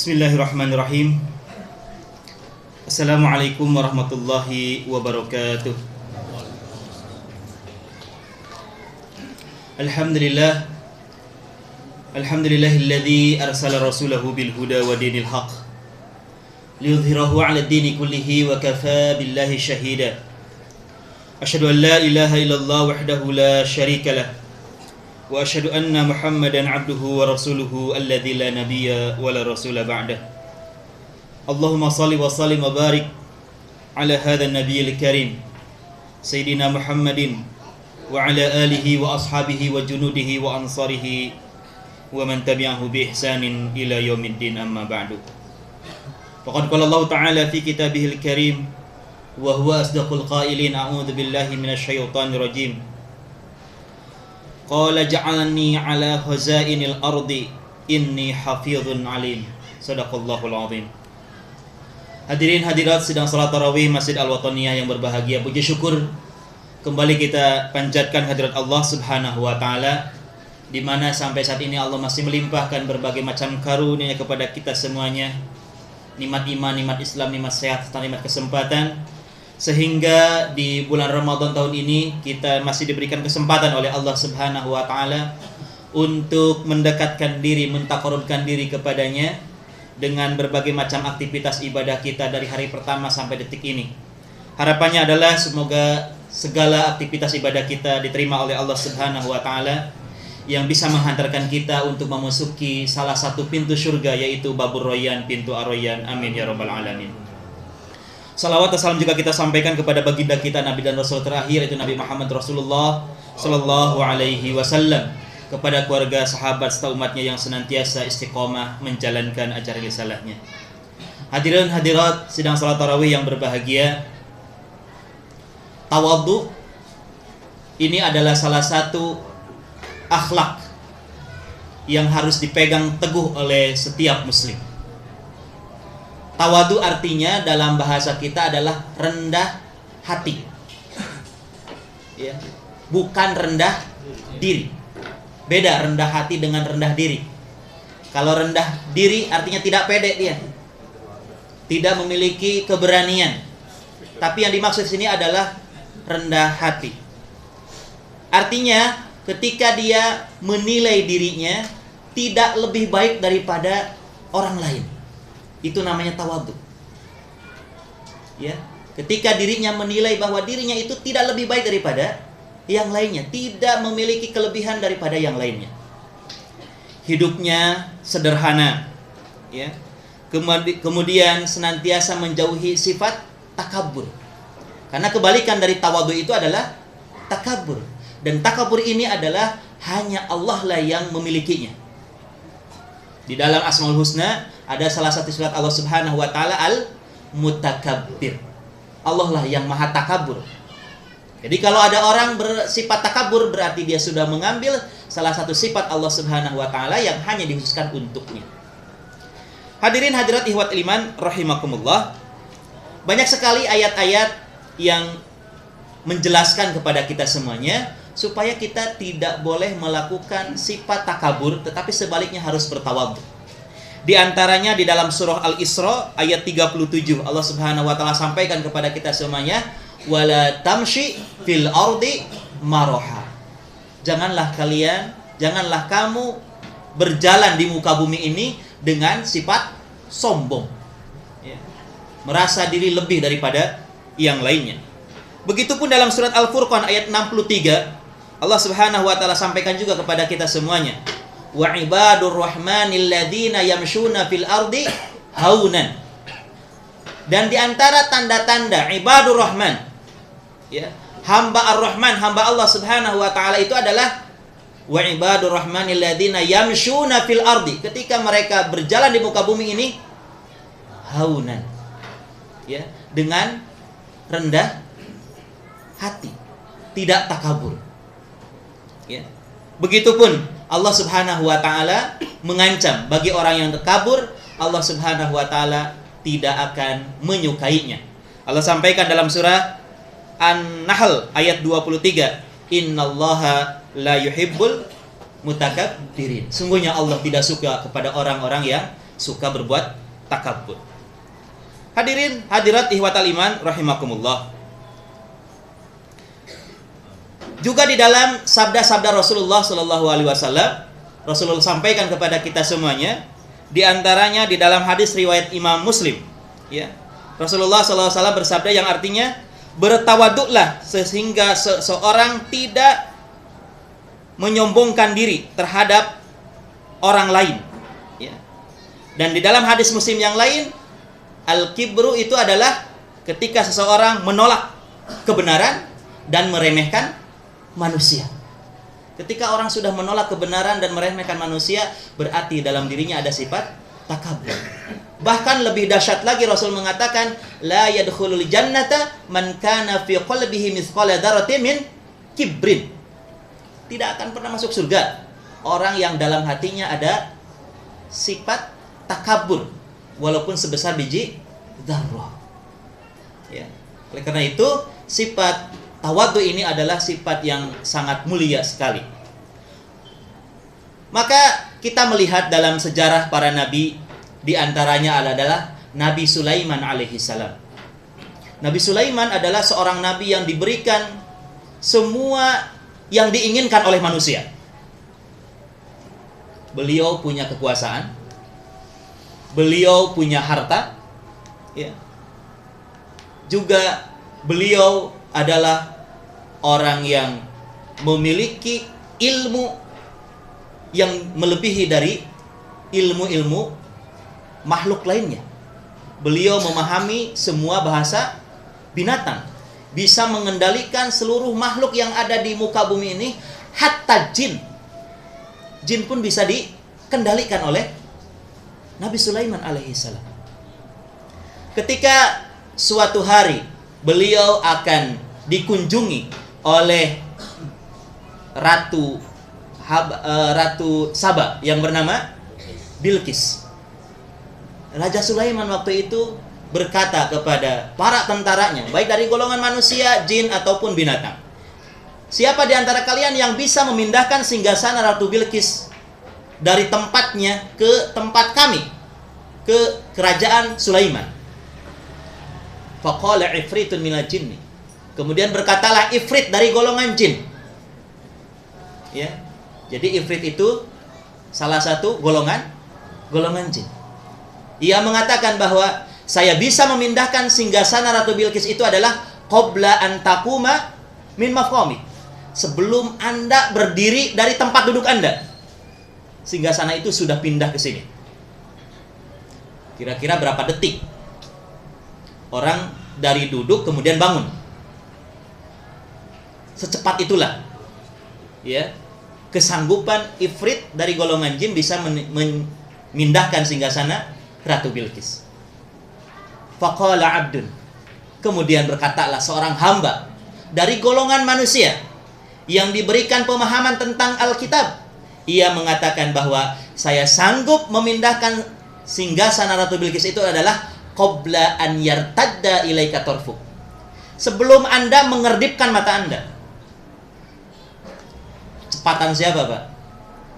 Bismillahirrahmanirrahim. Assalamualaikum warahmatullahi wabarakatuh. Alhamdulillah. Alhamdulillahilladzi arsala rasulahu bil huda wa dinil haq liyudhhirahu 'ala ad-dini kullihi wa kafaa billahi shahida. Asyhadu an la ilaha illallah wahdahu la syarika lah. Wa asyhadu anna Muhammadan 'abduhu wa rasuluhu alladzi la nabiyya wa la rasula ba'dah. Allahumma shalli wa sallim wa barik ala hadzal nabiyil karim sayyidina Muhammadin wa ala alihi wa ashabihi wa junudihi wa ansarihi wa man tabi'ahu bi ihsanin ila yaumiddin, amma ba'du. Faqad qala Allah ta'ala fi kitabihil karim wa huwa asdaqul qailin, a'udzu billahi minasy syaithanir rajim. Qala ja'alni ala khazainil ardi inni hafizun alim. Shadaqallahul azim. Hadirin hadirat sidang salat tarawih Masjid Al-Wataniyah yang berbahagia, puji syukur kembali kita panjatkan hadirat Allah Subhanahu wa taala, di mana sampai saat ini Allah masih melimpahkan berbagai macam karunia kepada kita semuanya. Nikmat iman, nikmat Islam, nikmat sehat, serta nikmat kesempatan, sehingga di bulan Ramadan tahun ini kita masih diberikan kesempatan oleh Allah Subhanahu wa taala untuk mendekatkan diri, mentaqarrubkan diri kepadanya dengan berbagai macam aktivitas ibadah kita dari hari pertama sampai detik ini. Harapannya adalah semoga segala aktivitas ibadah kita diterima oleh Allah Subhanahu wa taala, yang bisa menghantarkan kita untuk memasuki salah satu pintu surga, yaitu Babur Rayyan, pintu Ar-Rayyan. Amin ya rabbal alamin. Salawat dan salam juga kita sampaikan kepada baginda kita, Nabi dan Rasul terakhir, yaitu Nabi Muhammad Rasulullah Sallallahu Alaihi Wasallam, kepada keluarga, sahabat, serta umatnya yang senantiasa istiqomah menjalankan ajaran risalahnya. Hadirin hadirat sidang salat tarawih yang berbahagia, tawadhu ini adalah salah satu akhlak yang harus dipegang teguh oleh setiap muslim. Tawadu artinya dalam bahasa kita adalah rendah hati, ya, bukan rendah diri. Beda rendah hati dengan rendah diri. Kalau rendah diri artinya tidak pede dia, tidak memiliki keberanian. Tapi yang dimaksud sini adalah rendah hati. Artinya ketika dia menilai dirinya tidak lebih baik daripada orang lain, itu namanya tawadhu. Ya, ketika dirinya menilai bahwa dirinya itu tidak lebih baik daripada yang lainnya, tidak memiliki kelebihan daripada yang lainnya. Hidupnya sederhana, ya. Kemudian senantiasa menjauhi sifat takabur. Karena kebalikan dari tawadhu itu adalah takabur. Dan takabur ini adalah hanya Allah lah yang memilikinya. Di dalam Asmaul Husna ada salah satu sifat Allah Subhanahu wa taala, Al-Mutakabbir. Allah lah yang maha takabur. Jadi kalau ada orang bersifat takabur, berarti dia sudah mengambil salah satu sifat Allah Subhanahu wa taala yang hanya dikhususkan untuknya. Hadirin hadirat ihwat iman rahimakumullah. Banyak sekali ayat-ayat yang menjelaskan kepada kita semuanya supaya kita tidak boleh melakukan sifat takabur, tetapi sebaliknya harus bertawadhu. Di antaranya di dalam surah Al-Isra ayat 37, Allah Subhanahu wa taala sampaikan kepada kita semuanya, wala tamshi fil ardi maraha. Janganlah kamu berjalan di muka bumi ini dengan sifat sombong, ya, merasa diri lebih daripada yang lainnya. Begitupun dalam surat Al-Furqan ayat 63, Allah Subhanahu wa taala sampaikan juga kepada kita semuanya, wa ibadur rahmanil ladzina yamshuna fil ardi haunan. Dan di antara tanda-tanda ibadur rahman, ya, hamba ar-Rahman, hamba Allah Subhanahu wa taala itu adalah wa ibadur rahmanil ladzina yamshuna fil ardi, ketika mereka berjalan di muka bumi ini haunan, ya, dengan rendah hati, tidak takabur. Ya. Begitupun Allah Subhanahu wa taala mengancam bagi orang yang takabur, Allah Subhanahu wa taala tidak akan menyukainya. Allah sampaikan dalam surah An-Nahl ayat 23, innallaha la yuhibbul mutakabbirin. Sungguhnya Allah tidak suka kepada orang-orang yang suka berbuat takabur. Hadirin hadirat ihwatal iman rahimakumullah. Juga di dalam sabda-sabda Rasulullah sallallahu alaihi wasallam, Rasulullah sampaikan kepada kita semuanya, di antaranya di dalam hadis riwayat Imam Muslim, ya. Rasulullah sallallahu alaihi wasallam bersabda yang artinya, bertawaduklah sehingga seseorang tidak menyombongkan diri terhadap orang lain, ya. Dan di dalam hadis Muslim yang lain, al-kibru itu adalah ketika seseorang menolak kebenaran dan meremehkan manusia. Ketika orang sudah menolak kebenaran dan meremehkan manusia, berarti dalam dirinya ada sifat takabur. Bahkan lebih dahsyat lagi, Rasul mengatakan, la yadkhulul jannata man kana fi qalbihi mithqala dzarratin min kibrin. Tidak akan pernah masuk surga orang yang dalam hatinya ada sifat takabur walaupun sebesar biji dzarrah. Ya. Oleh karena itu, sifat tawadhu ini adalah sifat yang sangat mulia sekali. Maka kita melihat dalam sejarah para nabi, di antaranya adalah Nabi Sulaiman alaihi salam. Nabi Sulaiman adalah seorang nabi yang diberikan semua yang diinginkan oleh manusia. Beliau punya kekuasaan, beliau punya harta, ya. Juga beliau adalah orang yang memiliki ilmu yang melebihi dari ilmu-ilmu makhluk lainnya. Beliau memahami semua bahasa binatang, bisa mengendalikan seluruh makhluk yang ada di muka bumi ini, hatta jin. Jin pun bisa dikendalikan oleh Nabi Sulaiman alaihissalam. Ketika suatu hari beliau akan dikunjungi oleh Ratu Saba yang bernama Bilqis. Raja Sulaiman waktu itu berkata kepada para tentaranya, baik dari golongan manusia, jin ataupun binatang, siapa di antara kalian yang bisa memindahkan singgasana Ratu Bilqis dari tempatnya ke tempat kami, ke kerajaan Sulaiman? Faqala ifritun minal jinni. Kemudian berkatalah ifrit dari golongan jin. Ya. Jadi ifrit itu salah satu golongan jin. Ia mengatakan bahwa saya bisa memindahkan singgasana Ratu Bilqis itu adalah qabla an taquma min maqami. Sebelum Anda berdiri dari tempat duduk Anda, singgasana itu sudah pindah ke sini. Kira-kira berapa detik orang dari duduk kemudian bangun? Secepat itulah, ya, kesanggupan ifrit dari golongan jin bisa memindahkan singgasana Ratu Bilqis. Faqala abdun. Kemudian berkatalah seorang hamba dari golongan manusia yang diberikan pemahaman tentang Alkitab. Ia mengatakan bahwa saya sanggup memindahkan singgasana Ratu Bilqis itu adalah qabla an yartadda ilaika tarfuk. Sebelum Anda mengerdipkan mata Anda. Cepatan siapa, Pak?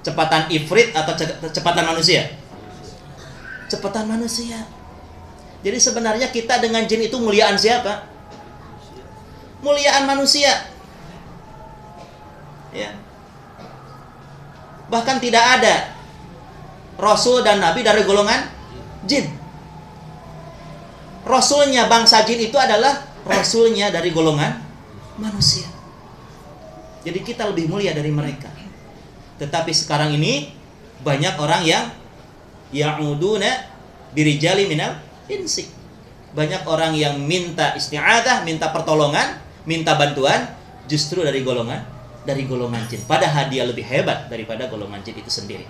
Cepatan ifrit atau cepatan manusia? Cepatan manusia. Jadi sebenarnya kita dengan jin itu muliaan siapa? Muliaan manusia. Ya. Bahkan tidak ada rasul dan nabi dari golongan jin. Rasulnya bangsa jin itu adalah rasulnya dari golongan manusia. Jadi kita lebih mulia dari mereka. Tetapi sekarang ini banyak orang yang ya'uduna birijali minal insi. Banyak orang yang minta isti'adah, minta pertolongan, minta bantuan justru dari golongan jin. Padahal dia lebih hebat daripada golongan jin itu sendiri.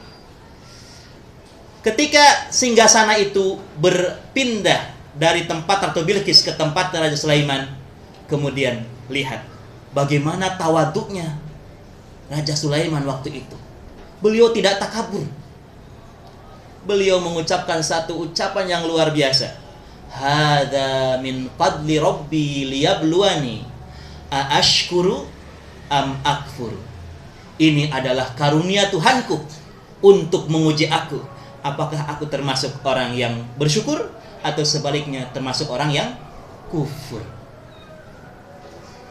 Ketika singgasana itu berpindah dari tempat Ratu Bilqis ke tempat Raja Sulaiman, kemudian lihat bagaimana tawaduknya Raja Sulaiman waktu itu. Beliau tidak takabur. Beliau mengucapkan satu ucapan yang luar biasa. Hadza min fadli rabbi liyabluwani a ashkuru am akfur. Ini adalah karunia Tuhanku untuk menguji aku. apakah aku termasuk orang yang bersyukur atau sebaliknya termasuk orang yang kufur.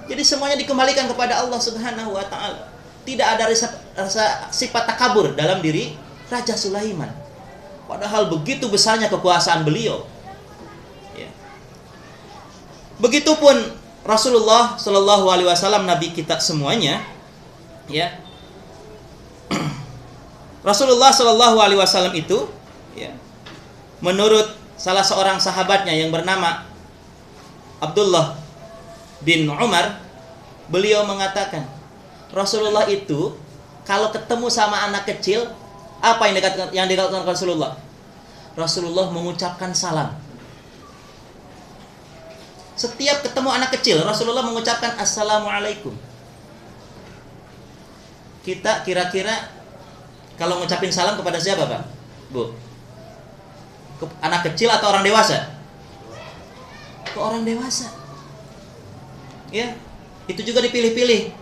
Jadi semuanya dikembalikan kepada Allah Subhanahu wa taala. Tidak ada rasa sifat takabur dalam diri Raja Sulaiman. Padahal begitu besarnya kekuasaan beliau. Ya. Begitupun Rasulullah Shallallahu Alaihi Wasallam, Nabi kita semuanya, ya. Rasulullah Shallallahu Alaihi Wasallam itu, ya, menurut salah seorang sahabatnya yang bernama Abdullah bin Umar, beliau mengatakan, Rasulullah itu kalau ketemu sama anak kecil, apa yang dikatakan Rasulullah? Rasulullah mengucapkan salam. Setiap ketemu anak kecil, Rasulullah mengucapkan Assalamualaikum. Kita kira-kira kalau ngucapin salam kepada siapa, Pak? Bu? Anak kecil atau orang dewasa? Ke orang dewasa. Ya, itu juga dipilih-pilih.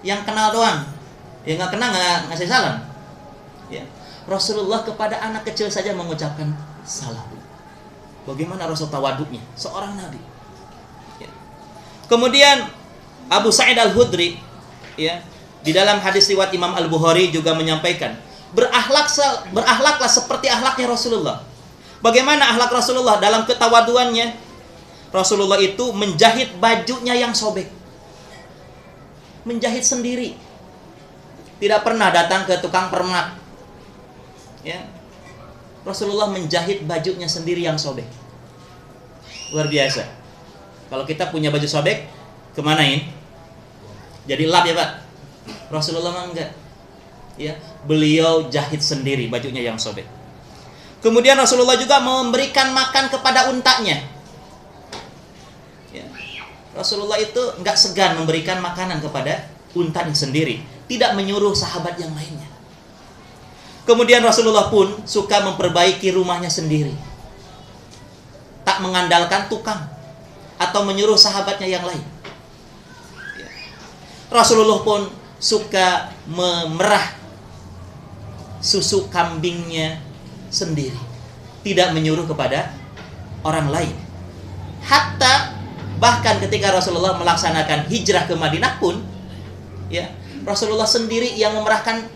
Yang kenal doang. Yang nggak kenal nggak ngasih salam. Ya. Rasulullah kepada anak kecil saja mengucapkan salam. Bagaimana Rasul tawaduknya? Seorang Nabi. Ya. Kemudian Abu Sa'id Al-Khudri, ya, di dalam hadis riwayat Imam Al-Bukhari juga menyampaikan, berakhlaklah seperti akhlaknya Rasulullah. Bagaimana akhlak Rasulullah dalam ketawaduannya? Rasulullah itu menjahit bajunya yang sobek. Menjahit sendiri. Tidak pernah datang ke tukang permak. Ya. Rasulullah menjahit bajunya sendiri yang sobek. Luar biasa. Kalau kita punya baju sobek, kemanain? Jadi lap ya Pak? Rasulullah mah enggak. Ya, beliau jahit sendiri bajunya yang sobek. Kemudian Rasulullah juga memberikan makan kepada untanya. Ya. Rasulullah itu enggak segan memberikan makanan kepada untanya sendiri, tidak menyuruh sahabat yang lainnya. Kemudian Rasulullah pun suka memperbaiki rumahnya sendiri. Tak mengandalkan tukang atau menyuruh sahabatnya yang lain. Ya. Rasulullah pun suka memerah susu kambingnya sendiri, tidak menyuruh kepada orang lain. Hatta bahkan ketika Rasulullah melaksanakan hijrah ke Madinah pun, ya, Rasulullah sendiri yang memerahkan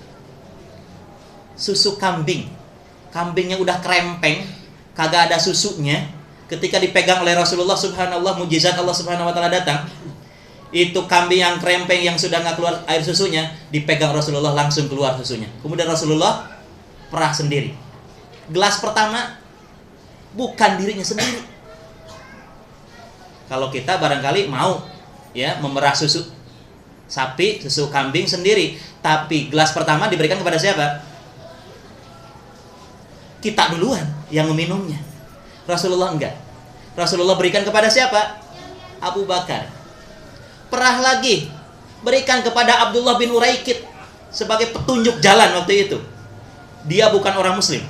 susu kambing. Kambingnya udah krempeng, kagak ada susunya. Ketika dipegang oleh Rasulullah, subhanallah, mujizat Allah Subhanahu wa taala datang. Itu kambing yang krempeng yang sudah nggak keluar air susunya, dipegang Rasulullah langsung keluar susunya. Kemudian Rasulullah perah sendiri. Gelas pertama bukan dirinya sendiri. Kalau kita barangkali mau, ya, memerah susu sapi, susu kambing sendiri, tapi gelas pertama diberikan kepada siapa? Kita duluan yang meminumnya. Rasulullah enggak. Rasulullah berikan kepada siapa? Abu Bakar. Perah lagi, berikan kepada Abdullah bin Uraikid sebagai petunjuk jalan waktu itu. Dia bukan orang muslim,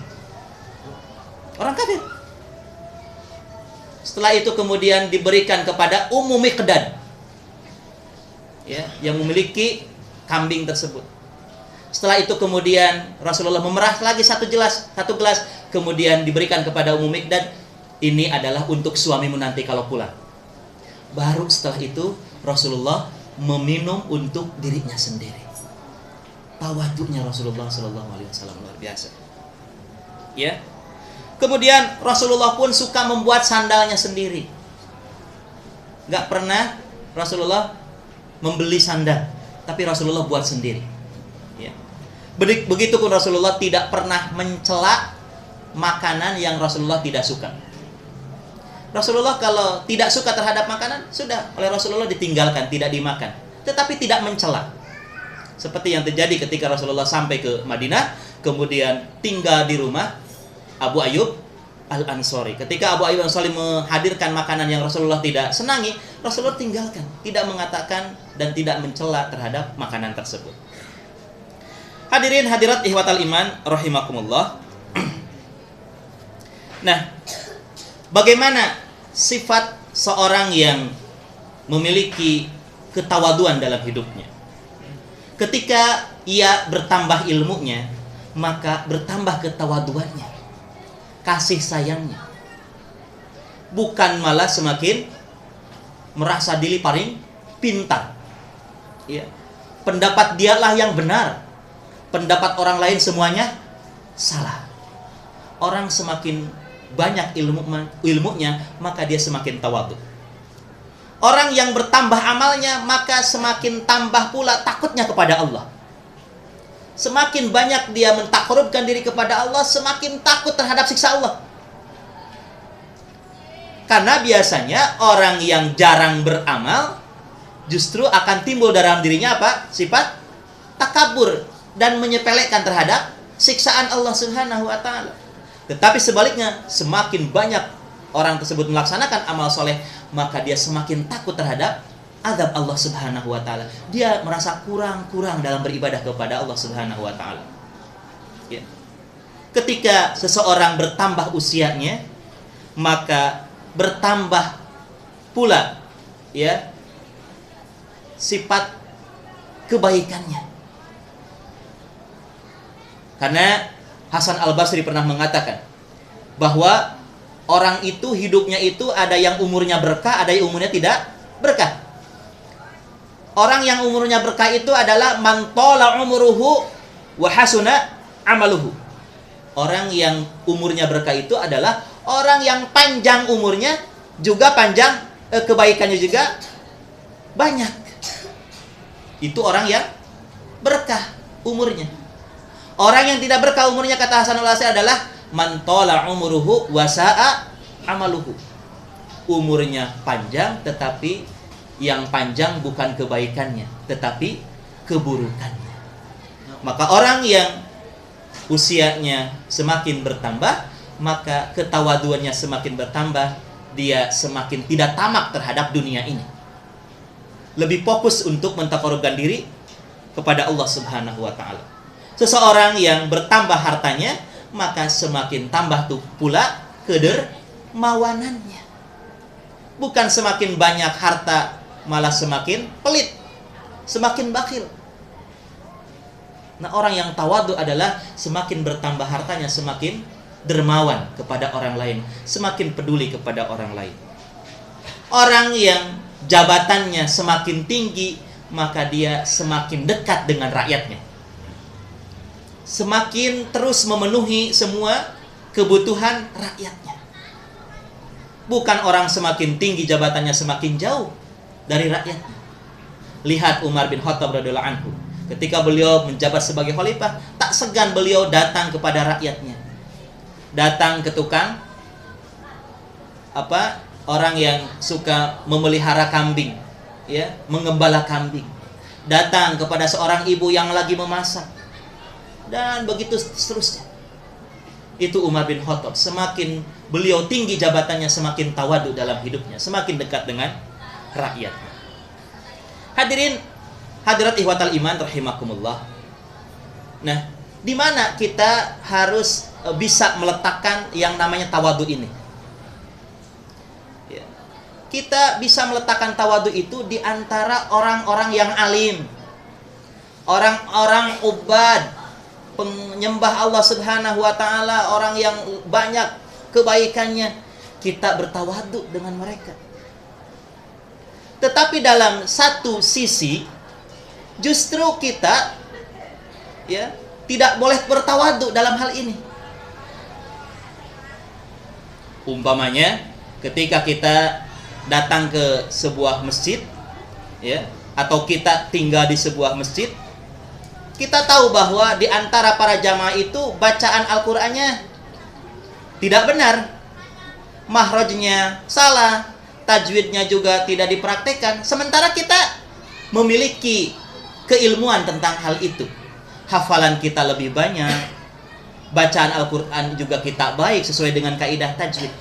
orang kafir. Setelah itu kemudian diberikan kepada Ummu Miqdad, ya, yang memiliki kambing tersebut. Setelah itu kemudian Rasulullah memerah lagi satu gelas, kemudian diberikan kepada Ummu Miqdad. Ini adalah untuk suamimu nanti kalau pulang. Baru setelah itu Rasulullah meminum untuk dirinya sendiri. Tawaduknya Rasulullah Sallallahu Alaihi Wasallam luar biasa. Ya. Kemudian Rasulullah pun suka membuat sandalnya sendiri. Gak pernah Rasulullah membeli sandal, tapi Rasulullah buat sendiri. Ya. Begitupun Rasulullah tidak pernah mencela makanan yang Rasulullah tidak suka. Rasulullah kalau tidak suka terhadap makanan, sudah oleh Rasulullah ditinggalkan, tidak dimakan. Tetapi tidak mencela. Seperti yang terjadi ketika Rasulullah sampai ke Madinah, kemudian tinggal di rumah Abu Ayyub Al-Ansari. Ketika Abu Ayyub Al-Ansari menghadirkan makanan yang Rasulullah tidak senangi, Rasulullah tinggalkan, tidak mengatakan dan tidak mencela terhadap makanan tersebut. Hadirin hadirat ihwatal iman rahimakumullah. Nah, bagaimana sifat seorang yang memiliki ketawaduan dalam hidupnya? Ketika ia bertambah ilmunya, maka bertambah ketawaduannya. kasih sayangnya. Bukan malah semakin merasa diri paling pintar. Ya. Pendapat dialah yang benar. Pendapat orang lain semuanya salah. Orang semakin banyak ilmunya, maka dia semakin tawadhu. Orang yang bertambah amalnya, maka semakin tambah pula takutnya kepada Allah. Semakin banyak dia mentakarubkan diri kepada Allah, semakin takut terhadap siksa Allah. Karena biasanya orang yang jarang beramal justru akan timbul dalam dirinya apa? Sifat takabur dan menyepelekan terhadap siksaan Allah Subhanahu wa taala. Tetapi sebaliknya, semakin banyak orang tersebut melaksanakan amal soleh, maka dia semakin takut terhadap azab Allah Subhanahu wa taala. Dia merasa kurang dalam beribadah kepada Allah Subhanahu wa taala. Ya. Ketika seseorang bertambah usianya, maka bertambah pula ya sifat kebaikannya. Karena Hasan Al-Basri pernah mengatakan bahwa orang itu hidupnya itu ada yang umurnya berkah, ada yang umurnya tidak berkah. Orang yang umurnya berkah itu adalah man tala umruhu wa hasuna amaluhu. Orang yang umurnya berkah itu adalah orang yang panjang umurnya, juga panjang kebaikannya juga banyak. Itu orang yang berkah umurnya. Orang yang tidak berkah umurnya, kata Hasan Al-Basri, adalah man tala umruhu wa sa'a amaluhu. Umurnya panjang, tetapi yang panjang bukan kebaikannya, tetapi keburukannya. Maka orang yang usianya semakin bertambah, maka ketawaduannya semakin bertambah, dia semakin tidak tamak terhadap dunia ini. Lebih fokus untuk mentakarubkan diri kepada Allah Subhanahu wa taala. Seseorang yang bertambah hartanya, maka semakin tambah tuh pula kedermawanannya. Bukan semakin banyak harta malah semakin pelit, semakin bakhil. Nah, orang yang tawadhu adalah semakin bertambah hartanya semakin dermawan kepada orang lain, semakin peduli kepada orang lain. Orang yang jabatannya semakin tinggi, maka dia semakin dekat dengan rakyatnya. Semakin terus memenuhi semua kebutuhan rakyatnya. Bukan orang semakin tinggi jabatannya semakin jauh dari rakyatnya. Lihat Umar bin Khattab radhiyallahu anhu. Ketika beliau menjabat sebagai khalifah, tak segan beliau datang kepada rakyatnya. Datang ke tukang orang yang suka memelihara kambing, ya, mengembala kambing. Datang kepada seorang ibu yang lagi memasak. Dan begitu seterusnya. Itu Umar bin Khattab. Semakin beliau tinggi jabatannya, semakin tawadhu dalam hidupnya, semakin dekat dengan rakyat. Hadirin, hadirat ihwatal iman rahimakumullah. Nah, di mana kita harus bisa meletakkan yang namanya tawadhu ini? Ya. Kita bisa meletakkan tawadhu itu di antara orang-orang yang alim, orang-orang ubad, penyembah Allah Subhanahu wa taala, orang yang banyak kebaikannya, kita bertawadhu dengan mereka. Tetapi dalam satu sisi justru kita ya tidak boleh bertawadhu dalam hal ini. Umpamanya ketika kita datang ke sebuah masjid, ya, atau kita tinggal di sebuah masjid, kita tahu bahwa di antara para jamaah itu bacaan Al-Qur'annya tidak benar, makhrajnya salah, tajwidnya juga tidak dipraktekkan. Sementara kita memiliki keilmuan tentang hal itu. Hafalan kita lebih banyak, bacaan Al-Qur'an juga kita baik sesuai dengan kaidah tajwid.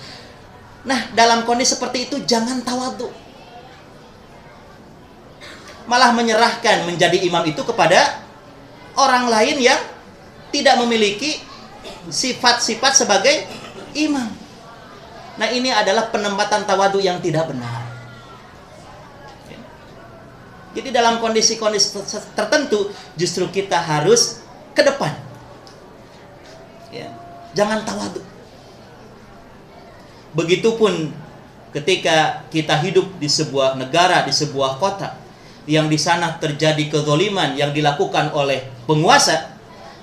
Nah, dalam kondisi seperti itu jangan tawadhu. Malah menyerahkan menjadi imam itu kepada orang lain yang tidak memiliki sifat-sifat sebagai imam. Nah, ini adalah penempatan tawadhu yang tidak benar. Jadi dalam kondisi-kondisi tertentu justru kita harus ke depan. Ya. Jangan tawadhu. Begitupun ketika kita hidup di sebuah negara, di sebuah kota, yang di sana terjadi kezaliman yang dilakukan oleh penguasa,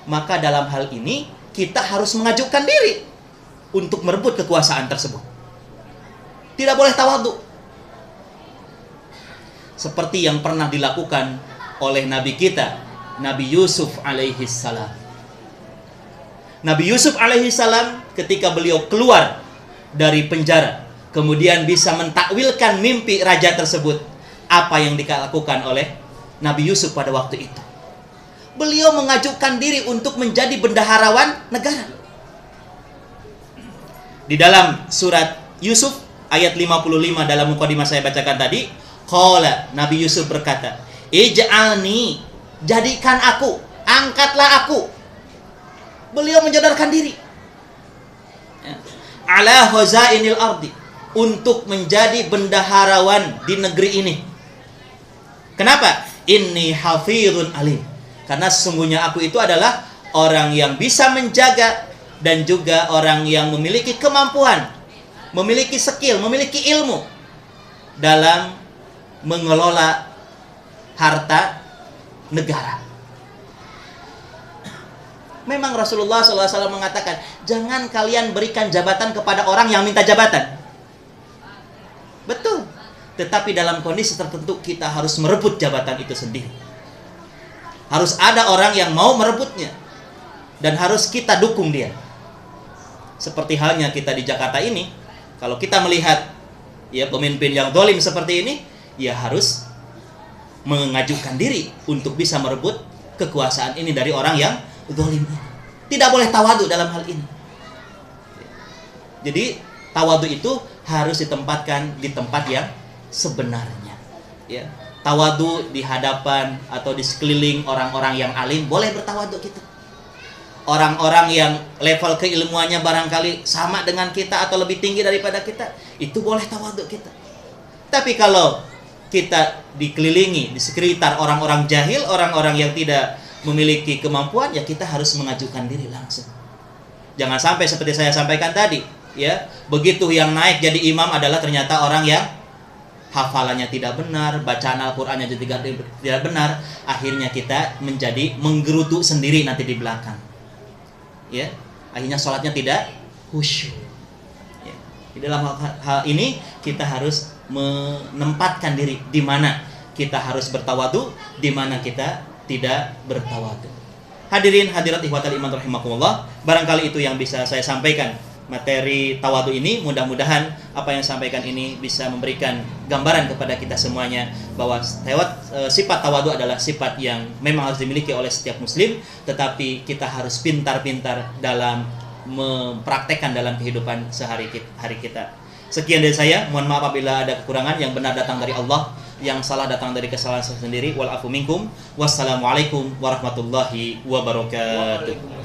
maka dalam hal ini kita harus mengajukan diri untuk merebut kekuasaan tersebut. Tidak boleh tawadhu. Seperti yang pernah dilakukan oleh Nabi kita, Nabi Yusuf alaihi salam. Nabi Yusuf alaihi salam ketika beliau keluar dari penjara, kemudian bisa mentakwilkan mimpi raja tersebut. Apa yang dilakukan oleh Nabi Yusuf pada waktu itu? Beliau mengajukan diri untuk menjadi bendaharawan negara. Di dalam surat Yusuf ayat 55 dalam mukadimah saya bacakan tadi, qala, Nabi Yusuf berkata, ij'alni, jadikan aku, angkatlah aku. Beliau menjodohkan diri ala khazainil ardi, untuk menjadi bendaharawan di negeri ini. Kenapa? Inni hafizun alim, karena sesungguhnya aku itu adalah orang yang bisa menjaga dan juga orang yang memiliki kemampuan, memiliki skill, memiliki ilmu dalam mengelola harta negara. Memang Rasulullah SAW mengatakan, jangan kalian berikan jabatan kepada orang yang minta jabatan. Betul. Tetapi dalam kondisi tertentu kita harus merebut jabatan itu sendiri. Harus ada orang yang mau merebutnya, dan harus kita dukung dia. Seperti halnya kita di Jakarta ini, kalau kita melihat ya pemimpin yang zalim seperti ini, ya harus mengajukan diri untuk bisa merebut kekuasaan ini dari orang yang zalim. Tidak boleh tawadhu dalam hal ini. Jadi tawadhu itu harus ditempatkan di tempat yang sebenarnya. Ya, tawadhu di hadapan atau di sekeliling orang-orang yang alim, boleh bertawadhu kita. Orang-orang yang level keilmuannya barangkali sama dengan kita atau lebih tinggi daripada kita, itu boleh tawadhu kita. Tapi kalau kita dikelilingi di sekitar orang-orang jahil, orang-orang yang tidak memiliki kemampuan, ya kita harus mengajukan diri langsung. Jangan sampai seperti saya sampaikan tadi, ya, begitu yang naik jadi imam adalah ternyata orang yang hafalannya tidak benar, bacaan Al-Qur'annya juga tidak benar, akhirnya kita menjadi menggerutu sendiri nanti di belakang. Ya, akhirnya sholatnya tidak khusyuk. Ya. Di dalam hal ini kita harus menempatkan diri di mana kita harus bertawadhu, di mana kita tidak bertawadhu. Hadirin hadirat ikhwatal iman rahimakumullah, barangkali itu yang bisa saya sampaikan materi tawadhu ini. Mudah-mudahan apa yang saya sampaikan ini bisa memberikan gambaran kepada kita semuanya bahwa sifat tawadhu adalah sifat yang memang harus dimiliki oleh setiap muslim, tetapi kita harus pintar-pintar dalam mempraktekkan dalam kehidupan sehari-hari kita. Sekian dari saya, mohon maaf apabila ada kekurangan. Yang benar datang dari Allah, yang salah datang dari kesalahan saya sendiri. Wal afu minkum. Wassalamualaikum warahmatullahi wabarakatuh.